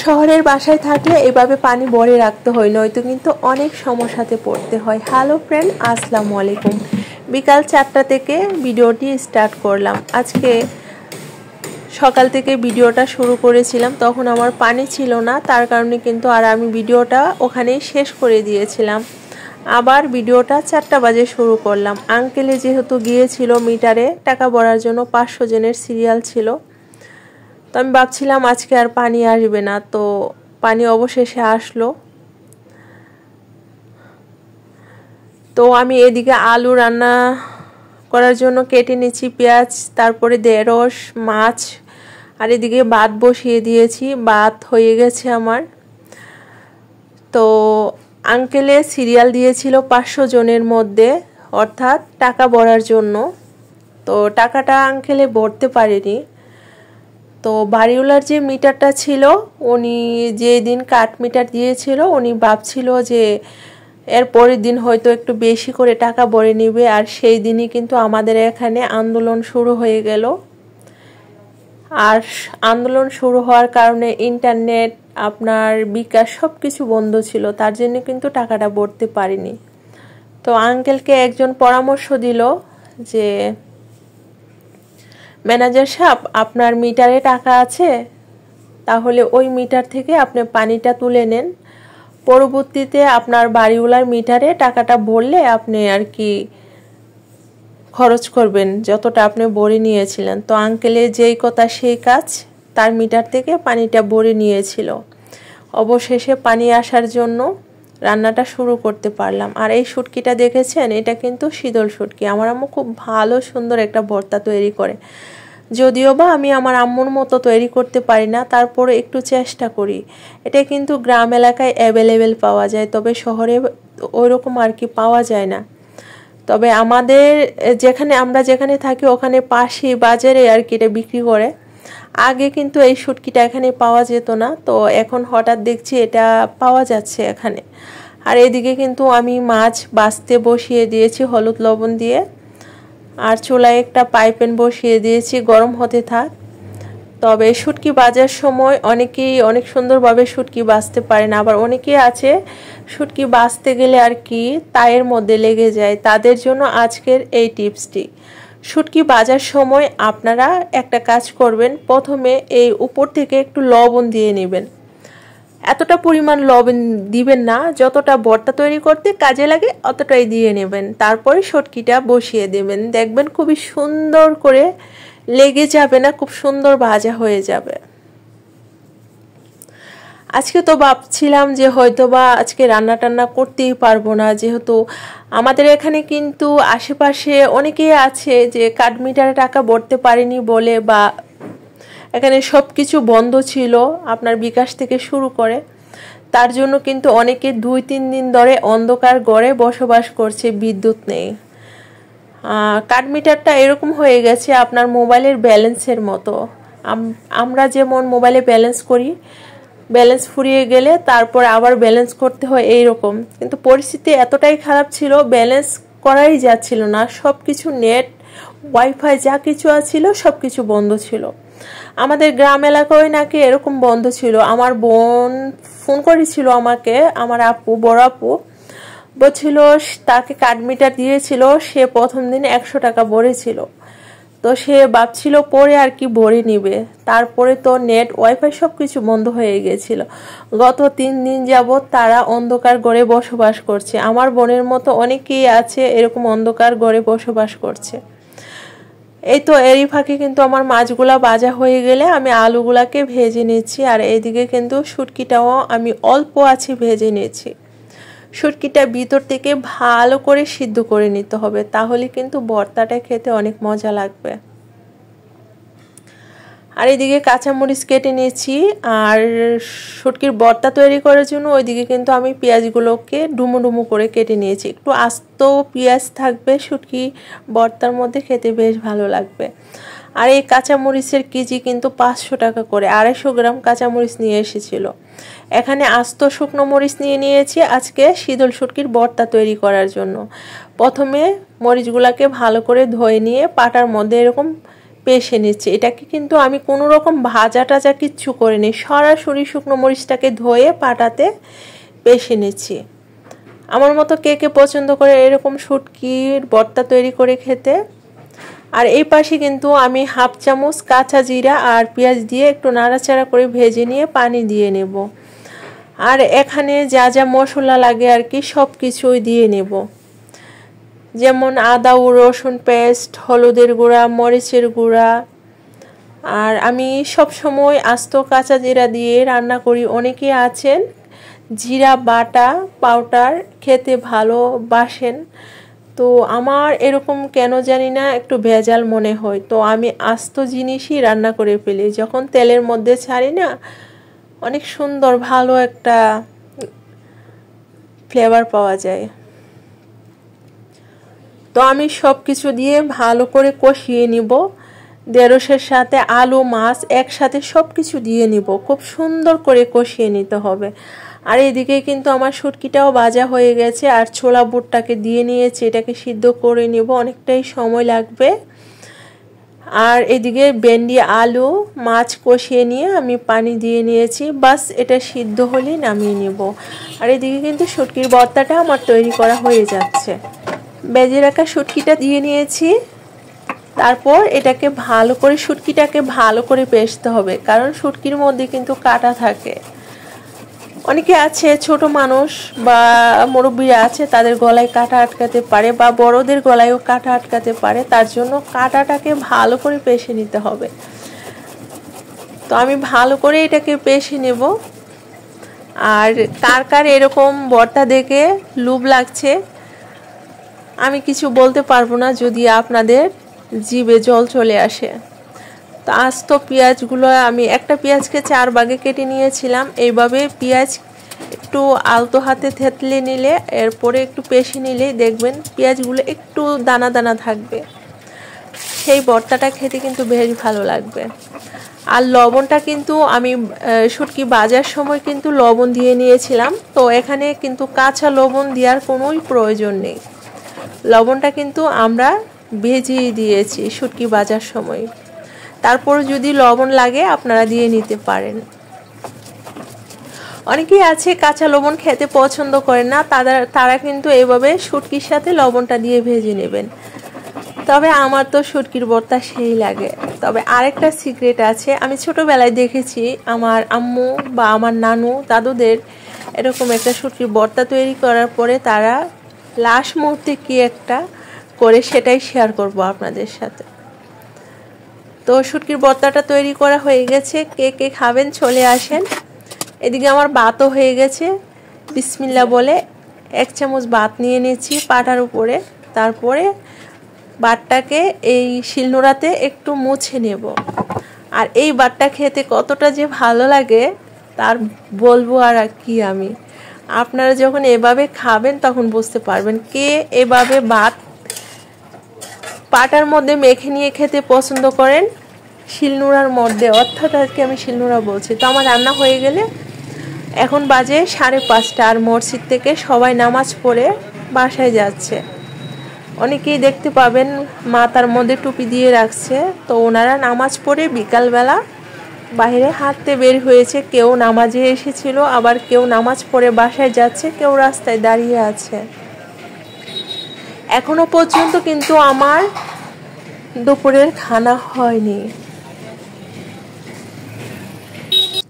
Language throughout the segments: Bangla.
শহরের বাসায় থাকলে এভাবে পানি ভরে রাখতে হয়, নয়তো কিন্তু অনেক সমস্যাতে পড়তে হয়। হ্যালো ফ্রেন্ড, আসসালামু আলাইকুম। বিকাল 4টা থেকে ভিডিওটি স্টার্ট করলাম। আজকে সকাল থেকে ভিডিওটা শুরু করেছিলাম, তখন আমার পানি ছিল না, তার কারণে কিন্তু আর আমি ভিডিওটা ওখানেই শেষ করে দিয়েছিলাম। আবার ভিডিওটা 4টা বাজে শুরু করলাম। আঙ্কেলে যেহেতু গিয়েছিল মিটারে টাকা ভরার জন্য, 500 জনের সিরিয়াল ছিল, তো আমি ভাবছিলাম আজকে আর পানি আসবে না, তো পানি অবশেষে আসলো। তো আমি এদিকে আলু রান্না করার জন্য কেটে নিচ্ছি, পেঁয়াজ, তারপরে ঢেঁড়স, মাছ, আর এদিকে ভাত বসিয়ে দিয়েছি। ভাত হয়ে গেছে আমার। তো আঙ্কেলে সিরিয়াল দিয়েছিল 500 জনের মধ্যে, অর্থাৎ টাকা ভরার জন্য। তো টাকাটা আঙ্কেলে ভরতে পারেনি। তো বাড়িওয়ালার যে মিটারটা ছিল, উনি যে দিন কাঠ মিটার দিয়েছিল, উনি ভাবছিল যে এর পরের দিন হয়তো একটু বেশি করে টাকা ভরে নেবে, আর সেই দিনই কিন্তু আমাদের এখানে আন্দোলন শুরু হয়ে গেল। আর আন্দোলন শুরু হওয়ার কারণে ইন্টারনেট, আপনার বিকাশ সব কিছু বন্ধ ছিল, তার জন্য কিন্তু টাকাটা ভরতে পারিনি। তো আঙ্কেলকে একজন পরামর্শ দিল যে, ম্যানেজার সাহেব, আপনার মিটারে টাকা আছে, তাহলে ওই মিটার থেকে আপনি পানিটা তুলে নেন, পরবর্তীতে আপনার বাড়িওয়ালার মিটারে টাকাটা ভরলে আপনি আর কি খরচ করবেন যতটা আপনি ভরে নিয়েছিলেন। তো আঙ্কেলের যেই কথা সেই কাজ, তার মিটার থেকে পানিটা ভরে নিয়েছিল। অবশেষে পানি আসার জন্য রান্নাটা শুরু করতে পারলাম। আর এই শুটকিটা দেখেছেন, এটা কিন্তু শীতল শুটকি। আমার আম্মু খুব ভালো সুন্দর একটা ভর্তা তৈরি করে, যদিও বা আমি আমার আম্মুর মতো তৈরি করতে পারি না, তারপরে একটু চেষ্টা করি। এটা কিন্তু গ্রাম এলাকায় অ্যাভেলেবেল পাওয়া যায়, তবে শহরে ওইরকম আর কি পাওয়া যায় না। তবে আমাদের আমরা যেখানে থাকি ওখানে পাশে বাজারে আর কি এটা বিক্রি করে। আগে কিন্তু এই শুটকিটা এখানে পাওয়া যেত না, তো এখন হঠাৎ দেখছি এটা পাওয়া যাচ্ছে এখানে। আর এদিকে কিন্তু আমি মাছ ভাজতে বসিয়ে দিয়েছি হলুদ লবণ দিয়ে, আর চুলায় একটা পাইপ্যান বসিয়ে দিয়েছি, গরম হতে থাক। তবে শুটকি ভাজার সময় অনেকেই অনেক সুন্দরভাবে শুটকি ভাজতে পারে না, আবার অনেকেই আছে শুটকি ভাজতে গেলে আর কি তায়ের মধ্যে লেগে যায়। তাদের জন্য আজকের এই টিপসটি। শুটকি ভাজার সময় আপনারা একটা কাজ করবেন, প্রথমে এই উপর থেকে একটু লবণ দিয়ে নেবেন। এতটা পরিমাণ লবণ দিবেন না, যতটা ভর্তা তৈরি করতে কাজে লাগে অতটাই দিয়ে নেবেন। তারপরে শুটকিটা বসিয়ে দেবেন, দেখবেন খুবই সুন্দর করে লেগে যাবে না, খুব সুন্দর ভাজা হয়ে যাবে। আজকে তো ভাবছিলাম যে হয়তোবা আজকে রান্না টান্না করতেই পারবো না, যেহেতু আমাদের এখানে কিন্তু আশেপাশে অনেকেই আছে যে কাঠ মিটারে টাকা ভরতে পারেনি বলে, বা এখানে সব কিছু বন্ধ ছিল আপনার বিকাশ থেকে শুরু করে, তার জন্য কিন্তু অনেকে 2-3 দিন ধরে অন্ধকার ঘরে বসবাস করছে, বিদ্যুৎ নেই। কাঠ মিটারটা এরকম হয়ে গেছে আপনার মোবাইলের ব্যালেন্সের মতো। আমরা যেমন মোবাইলে ব্যালেন্স করি, ব্যালেন্স ফুরিয়ে গেলে তারপর আবার ব্যালেন্স করতে হয় এইরকম। কিন্তু পরিস্থিতি এতটাই খারাপ ছিল, ব্যালেন্স করাই যাচ্ছিল না, সব কিছু নেট, ওয়াইফাই যা কিছু ছিল সব কিছু বন্ধ ছিল। আমাদের গ্রাম এলাকায় নাকি এরকম বন্ধ ছিল। আমার বোন ফোন করেছিল আমাকে, আমার আপু, বড় আপু বলছিল তাকে কাঠ মিটার দিয়েছিল, সে প্রথম দিন 100 টাকা ভরেছিল, তো সে ভাবছিল পরে আর কি ভরে নিবে। তারপরে তো নেট, ওয়াইফাই সবকিছু বন্ধ হয়ে গেছিল। গত 3 দিন যাবৎ তারা অন্ধকার ঘরে বসবাস করছে। আমার বোনের মতো অনেকেই আছে এরকম অন্ধকার ঘরে বসবাস করছে। এই তো এরই ফাঁকে কিন্তু আমার মাছগুলা ভাজা হয়ে গেলে আমি আলুগুলাকে ভেজে নিচ্ছি, আর এইদিকে কিন্তু শুটকিটাও আমি অল্প আছে ভেজে নিয়েছি। শুটকিটা ভিতর থেকে ভালো করে সিদ্ধ করে নিতে হবে, তাহলে কিন্তু ভর্তাটা খেতে অনেক মজা লাগবে। আর এইদিকে কাঁচামরিচ কেটে নিয়েছি, আর শুটকির ভর্তা তৈরি করার জন্য ওইদিকে কিন্তু আমি পেঁয়াজগুলোকে ডুমো ডুমো করে কেটে নিয়েছি। একটু আস্ত পেঁয়াজ থাকবে শুটকি ভর্তার মধ্যে, খেতে বেশ ভালো লাগবে। আর এই কাঁচামরিচের কেজি কিন্তু 500 টাকা করে, 250 গ্রাম কাঁচামরিচ নিয়ে এসেছিল। এখানে আস্ত শুকনো মরিচ নিয়ে নিয়েছি আজকে শীতল শুটকির ভর্তা তৈরি করার জন্য। প্রথমে মরিচগুলাকে ভালো করে ধুয়ে নিয়ে পাটার মধ্যে এরকম পেষে নিচ্ছি। এটাকে কিন্তু আমি কোনো রকম ভাজা টাজা কিচ্ছু করিনি, সরাসরি শুকনো মরিচটাকে ধুয়ে পাটাতে পেষে নিচ্ছি। আমার মতো কে কে পছন্দ করে এরকম শুটকির ভর্তা তৈরি করে খেতে। আর এই পাশে কিন্তু আমি হাফ চামচ কাঁচা জিরা আর পেঁয়াজ দিয়ে একটু নাড়াচাড়া করে ভেজে নিয়ে পানি দিয়ে নেব। আর এখানে যা যা মশলা লাগে আর কি সব কিছুই দিয়ে নেব, যেমন আদা ও রসুন পেস্ট, হলুদের গুঁড়া, মরিচের গুঁড়া। আর আমি সব সময় আস্ত কাঁচা জিরা দিয়ে রান্না করি। অনেকে আছেন জিরা বাটা পাউডার খেতে ভালোবাসেন, তো আমার এরকম কেন জানি না একটু ভেজাল মনে হয়, তো আমি আস্ত জিনিসই রান্না করে ফেলি। যখন তেলের মধ্যে ছাড়ি না, অনেক সুন্দর ভালো একটা ফ্লেভার পাওয়া যায়। তো আমি সব কিছু দিয়ে ভালো করে কষিয়ে নিব। ঢেঁড়সের সাথে আলু মাছ একসাথে সব কিছু দিয়ে নিব, খুব সুন্দর করে কষিয়ে নিতে হবে। আর এদিকে কিন্তু আমার শুটকিটাও ভাজা হয়ে গেছে, আর ছোলা বুটটাকে দিয়ে নিয়েছি, এটাকে সিদ্ধ করে নিব, অনেকটাই সময় লাগবে। আর এদিকে ভেন্ডি আলু মাছ কষিয়ে নিয়ে আমি পানি দিয়ে নিয়েছি, বাস এটা সিদ্ধ হলেই নামিয়ে নিব। আর এদিকে কিন্তু শুটকির ভর্তাটা আমার তৈরি করা হয়ে যাচ্ছে। ভেজে রাখা শুটকিটা দিয়ে নিয়েছি, তারপর এটাকে ভালো করে শুটকিটাকে ভালো করে পেষতে হবে, কারণ শুটকির মধ্যে কিন্তু কাঁটা থাকে। অনেকে আছে ছোট মানুষ বা মুরব্বীরা আছে, তাদের গলায় কাঁটা আটকাতে পারে বা বড়দের গলায়ও কাঁটা আটকাতে পারে, তার জন্য কাঁটাটাকে ভালো করে পেষে নিতে হবে। তো আমি ভালো করে এটাকে পেষে নেব। আর কার কার এরকম ভর্তা দেখে লোভ লাগছে আমি কিছু বলতে পারবো না, যদি আপনাদের জিভে জল চলে আসে। তো আস্ত পেঁয়াজগুলো আমি একটা পেঁয়াজকে 4 ভাগে কেটে নিয়েছিলাম। এইভাবে পেঁয়াজ একটু আলতো হাতে থেতলে নিলে, এরপরে একটু পেষে নিলেই দেখবেন পেঁয়াজগুলো একটু দানা দানা থাকবে। সেই ভর্তাটা খেতে কিন্তু বেশ ভালো লাগবে। আর লবণটা কিন্তু আমি শুটকি ভাজার সময় কিন্তু লবণ দিয়ে নিয়েছিলাম, তো এখানে কিন্তু কাঁচা লবণ দেওয়ার কোনোই প্রয়োজন নেই। লবণটা কিন্তু আমরা ভেজেই দিয়েছি শুটকি ভাজার সময়। তারপর যদি লবণ লাগে আপনারা দিয়ে নিতে পারেন। অনেকেই আছে কাঁচা লবণ খেতে পছন্দ করে না, তারা কিন্তু এইভাবে শুটকির সাথে লবণটা দিয়ে ভেজে নেবেন। তবে আমার তো শুটকির ভর্তা সেই লাগে। তবে আরেকটা সিক্রেট আছে, আমি ছোটবেলায় দেখেছি আমার আম্মু বা আমার নানু দাদুদের এরকম একটা শুটকির ভর্তা তৈরি করার পরে তারা লাস্ট মুহূর্তে কি একটা করে, সেটাই শেয়ার করব আপনাদের সাথে। তো শুটকির ভর্তাটা তৈরি করা হয়ে গেছে, কে কে খাবেন চলে আসেন। এদিকে আমার ভাতও হয়ে গেছে। বিসমিল্লাহ বলে 1 চামচ ভাত নিয়ে নিয়েছি পাটার উপরে। তারপরে ভাতটাকে এই শিলনোড়াতে একটু মুছে নেব। আর এই ভাতটা খেতে কতটা যে ভালো লাগে তার বলবো আর কি আমি। আপনারা যখন এভাবে খাবেন তখন বুঝতে পারবেন কে এভাবে ভাত পাটার মধ্যে মেখে নিয়ে খেতে পছন্দ করেন, শিলনোড়ার মধ্যে, অর্থাৎ আজকে আমি শিলনোড়া বলছি। তো আমার রান্না হয়ে গেলে এখন বাজে 5:30, আর মসজিদ থেকে সবাই নামাজ পড়ে বাসায় যাচ্ছে। অনেকেই দেখতে পাবেন মাথার মধ্যে টুপি দিয়ে রাখছে, তো ওনারা নামাজ পড়ে বিকালবেলা বাইরে হাঁটতে বের হয়েছে। কেউ নামাজে এসেছিল, আবার কেউ নামাজ পড়ে বাসায় যাচ্ছে, কেউ রাস্তায় দাঁড়িয়ে আছে। এখনো পর্যন্ত কিন্তু আমার দুপুরের খানা হয়নি।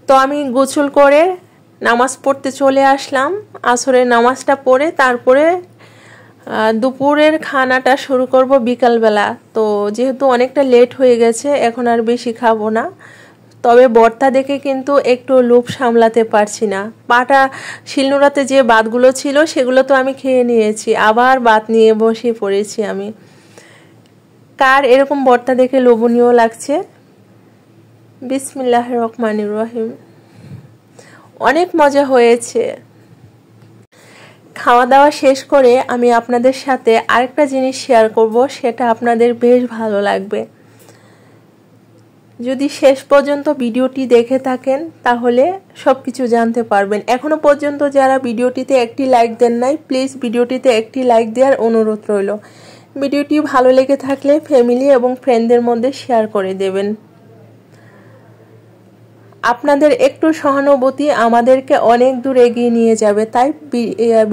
তো আমি গোসল করে নামাজ পড়তে চলে আসলাম। আসরের নামাজটা পড়ে তারপরে দুপুরের খানাটা শুরু করব বিকালবেলা। তো যেহেতু অনেকটা লেট হয়ে গেছে, এখন আর বেশি খাবো না। তবে ভর্তা দেখে কিন্তু একটু লোভ সামলাতে পারছি না। পাটা শিলনোড়াতে যে ভাতগুলো ছিল সেগুলো তো আমি খেয়ে নিয়েছি, আবার ভাত নিয়ে বসে পড়েছি আমি। কার এরকম ভর্তা দেখে লোভনীয় লাগছে? বিসমিল্লাহির রহমানির রহিম। অনেক মজা হয়েছে। খাওয়া দাওয়া শেষ করে আমি আপনাদের সাথে আরেকটা জিনিস শেয়ার করব, সেটা আপনাদের বেশ ভালো লাগবে। যদি শেষ পর্যন্ত ভিডিওটি দেখে থাকেন তাহলে সব কিছু জানতে পারবেন। এখনো পর্যন্ত যারা ভিডিওটিতে একটি লাইক দেন নাই, প্লিজ ভিডিওটিতে একটি লাইক দেওয়ার অনুরোধ রইল। ভিডিওটি ভালো লেগে থাকলে ফ্যামিলি এবং ফ্রেন্ডদের মধ্যে শেয়ার করে দেবেন। আপনাদের একটু সহানুভূতি আমাদেরকে অনেক দূর এগিয়ে নিয়ে যাবে, তাই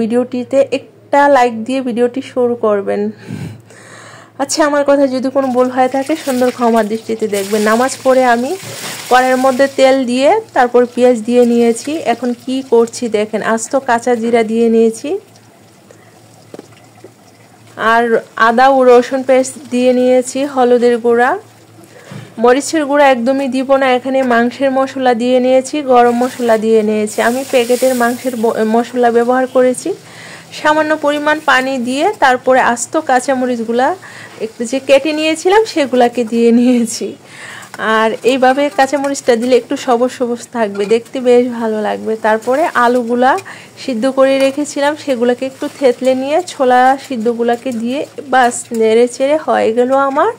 ভিডিওটিতে একটা লাইক দিয়ে ভিডিওটি শুরু করবেন। আচ্ছা, আমার কথা যদি কোনো ভুল হয়ে থাকে সুন্দর ক্ষমার দৃষ্টিতে দেখবেন। নামাজ পড়ে আমি কড়াইয়ের মধ্যে তেল দিয়ে তারপর পেঁয়াজ দিয়ে নিয়েছি। এখন কি করছি দেখেন, আস্ত কাঁচা জিরা দিয়ে নিয়েছি আর আদা ও রসুন পেস্ট দিয়ে নিয়েছি, হলুদের গুঁড়া, মরিচের গুঁড়া একদমই দিব না। এখানে মাংসের মশলা দিয়ে নিয়েছি, গরম মশলা দিয়ে নিয়েছি। আমি প্যাকেটের মাংসের মশলা ব্যবহার করেছি। সামান্য পরিমাণ পানি দিয়ে তারপরে আস্ত কাঁচামরিচগুলা একটু যে কেটে নিয়েছিলাম সেগুলাকে দিয়ে নিয়েছি। আর এইভাবে কাঁচামরিচটা দিলে একটু সবুজ সবুজ থাকবে, দেখতে বেশ ভালো লাগবে। তারপরে আলুগুলা সিদ্ধ করে রেখেছিলাম সেগুলোকে একটু থেতলে নিয়ে ছোলা সিদ্ধগুলাকে দিয়ে বাস নেড়ে চেড়ে হয়ে গেল আমার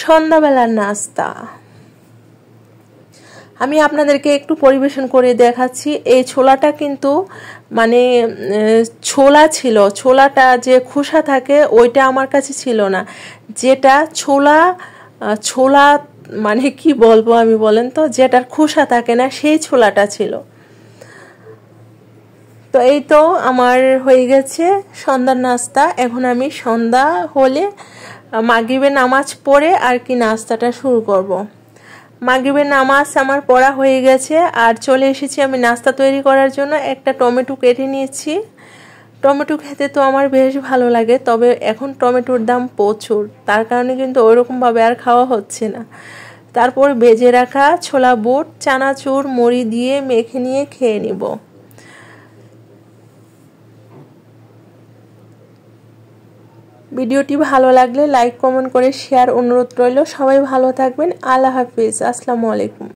সন্ধ্যাবেলার নাস্তা। আমি আপনাদেরকে একটু পরিবেশন করে দেখাচ্ছি। এই ছোলাটা কিন্তু মানে ছোলা ছিল, ছোলাটা যে খোসা থাকে ওইটা আমার কাছে ছিল না। যেটা ছোলা মানে কি বলবো আমি বলেন তো, যেটার খোসা থাকে না সেই ছোলাটা ছিল। তো এই তো আমার হয়ে গেছে সন্ধ্যার নাস্তা। এখন আমি সন্ধ্যা হলে মাগরিবের নামাজ পড়ে আর কি নাস্তাটা শুরু করব। মাগরিবের নামাজ আমার পড়া হয়ে গেছে আর চলে এসেছি আমি নাস্তা তৈরি করার জন্য। একটা টমেটো কেটে নিয়েছি। টমেটো খেতে তো আমার বেশ ভালো লাগে, তবে এখন টমেটোর দাম প্রচুর, তার কারণে কিন্তু ওইরকমভাবে আর খাওয়া হচ্ছে না। তারপর ভেজে রাখা ছোলা বুট, চানাচুর, মুড়ি দিয়ে মেখে নিয়ে খেয়ে নিব। ভিডিওটি ভালো লাগলে লাইক কমেন্ট করে শেয়ার অনুরোধ রইল। সবাই ভালো থাকবেন। আল্লাহ হাফিজ। আসসালামু আলাইকুম।